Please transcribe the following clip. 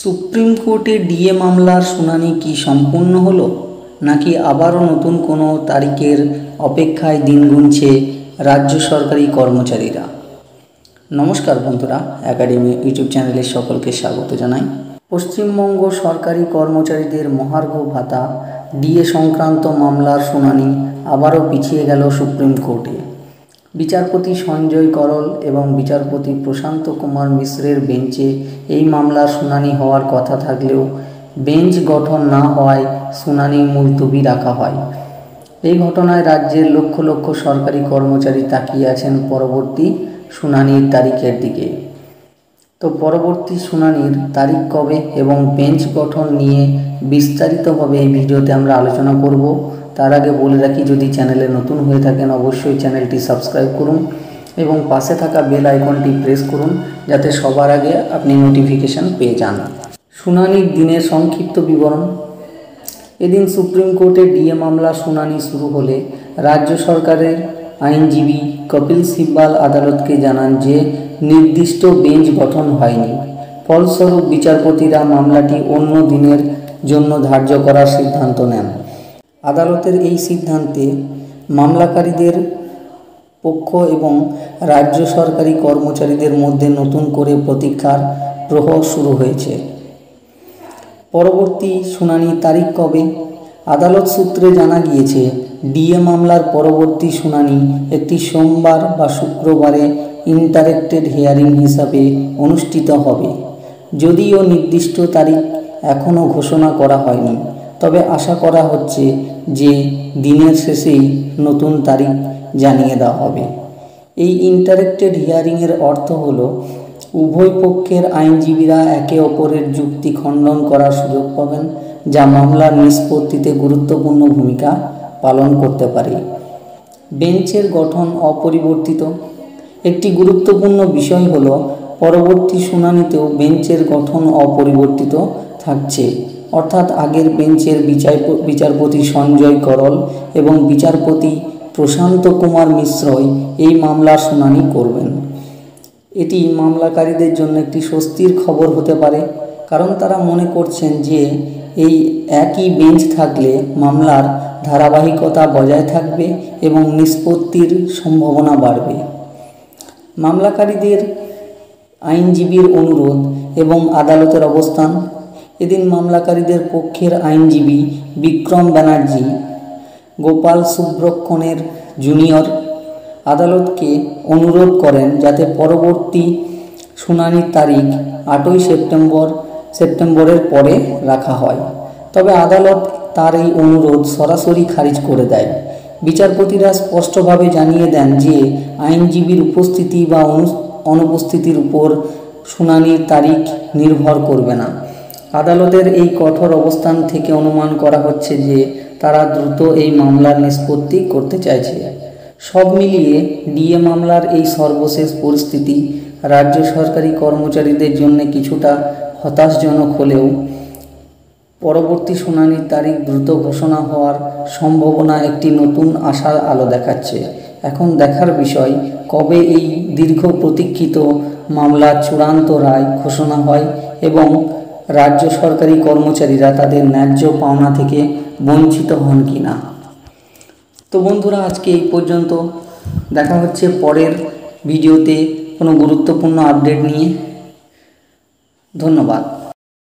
Supreme কোর্টে DA মামলার শুনানি কি সম্পূর্ণ হলো, নাকি আবারও নতুন কোনো তারিখের অপেক্ষায় দিন গুনছে রাজ্য সরকারি কর্মচারীরা? নমস্কার বন্ধুরা, একাডেমি ইউটিউব চ্যানেলে সকলকে স্বাগত জানাই। পশ্চিমবঙ্গ সরকারি কর্মচারীদের মহার্ঘ ভাতা ডিএ সংক্রান্ত মামলার শুনানি আবারও পিছিয়ে গেল সুপ্রিম কোর্টে। বিচারপতি সঞ্জয় করল এবং বিচারপতি প্রশান্ত কুমার মিশ্রের বেঞ্চে এই মামলার শুনানি হওয়ার কথা থাকলেও বেঞ্চ গঠন না হওয়ায় শুনানি মুলতবি রাখা হয়। এই ঘটনায় রাজ্যের লক্ষ লক্ষ সরকারি কর্মচারী তাকিয়ে আছেন পরবর্তী শুনানির তারিখের দিকে। তো পরবর্তী শুনানির তারিখ কবে এবং বেঞ্চ গঠন নিয়ে বিস্তারিতভাবে এই ভিডিওতে আমরা আলোচনা করব। তার আগে বলে রাখি, যদি চ্যানেলে নতুন হয়ে থাকেন অবশ্যই চ্যানেলটি সাবস্ক্রাইব করুন এবং পাশে থাকা বেল আইকনটি প্রেস করুন, যাতে সবার আগে আপনি নোটিফিকেশান পেয়ে যান। শুনানির দিনের সংক্ষিপ্ত বিবরণ। এদিন সুপ্রিম কোর্টে ডিএ মামলা শুনানি শুরু হলে রাজ্য সরকারের আইনজীবী কপিল সিব্বাল আদালতকে জানান যে নির্দিষ্ট বেঞ্চ গঠন হয়নি। ফলস্বরূপ বিচারপতিরা মামলাটি অন্য দিনের জন্য ধার্য করার সিদ্ধান্ত নেন। আদালতের এই সিদ্ধান্তে মামলাকারীদের পক্ষ এবং রাজ্য সরকারি কর্মচারীদের মধ্যে নতুন করে প্রতীক্ষার প্রহর শুরু হয়েছে। পরবর্তী শুনানি তারিখ কবে? আদালত সূত্রে জানা গিয়েছে, ডিএ মামলার পরবর্তী শুনানি একটি সোমবার বা শুক্রবারে ইন্টারেক্টেড হিয়ারিং হিসাবে অনুষ্ঠিত হবে। যদিও নির্দিষ্ট তারিখ এখনও ঘোষণা করা হয়নি, তবে আশা করা হচ্ছে যে দিনের শেষেই নতুন তারিখ জানিয়ে দেওয়া হবে। এই ইন্টারেক্টেড হিয়ারিংয়ের অর্থ হলো উভয় পক্ষের আইনজীবীরা একে অপরের যুক্তি খণ্ডন করার সুযোগ পাবেন, যা মামলার নিষ্পত্তিতে গুরুত্বপূর্ণ ভূমিকা পালন করতে পারে। বেঞ্চের গঠন অপরিবর্তিত। একটি গুরুত্বপূর্ণ বিষয় হলো পরবর্তী শুনানিতেও বেঞ্চের গঠন অপরিবর্তিত থাকছে, অর্থাৎ আগের বেঞ্চের বিচারপতি সঞ্জয় করল এবং বিচারপতি প্রশান্ত কুমার মিশ্রই এই মামলার শুনানি করবেন। এটি মামলাকারীদের জন্য একটি স্বস্তির খবর হতে পারে, কারণ তারা মনে করছেন যে এই একই বেঞ্চ থাকলে মামলার ধারাবাহিকতা বজায় থাকবে এবং নিষ্পত্তির সম্ভাবনা বাড়বে। মামলাকারীদের আইনজীবীর অনুরোধ এবং আদালতের অবস্থান। এদিন মামলাকারীদের পক্ষের আইনজীবী বিক্রম ব্যানার্জি গোপাল সুব্রক্ষণের জুনিয়র আদালতকে অনুরোধ করেন যাতে পরবর্তী শুনানির তারিখ 8ই সেপ্টেম্বরের পরে রাখা হয়। তবে আদালত তার এই অনুরোধ সরাসরি খারিজ করে দেয়। বিচারপতিরা স্পষ্টভাবে জানিয়ে দেন যে আইনজীবীর উপস্থিতি বা অনুপস্থিতির উপর শুনানির তারিখ নির্ভর করবে না। আদালতের এই কঠোর অবস্থান থেকে অনুমান করা হচ্ছে যে তারা দ্রুত এই মামলার নিষ্পত্তি করতে চাইছে। সব মিলিয়ে ডিএ মামলার এই সর্বশেষ পরিস্থিতি রাজ্য সরকারি কর্মচারীদের জন্য কিছুটা হতাশজনক হলেও পরবর্তী শুনানির তারিখ দ্রুত ঘোষণা হওয়ার সম্ভাবনা একটি নতুন আশার আলো দেখাচ্ছে। এখন দেখার বিষয় কবে এই দীর্ঘ প্রতীক্ষিত মামলার চূড়ান্ত রায় ঘোষণা হয় এবং রাজ্য সরকারি কর্মচারীরা তাদের ন্যায্য পাওনা থেকে বঞ্চিত হন কিনা। তো বন্ধুরা, আজকে এই পর্যন্ত। দেখা হচ্ছে পরের ভিডিওতে কোনো গুরুত্বপূর্ণ আপডেট নিয়ে। ধন্যবাদ।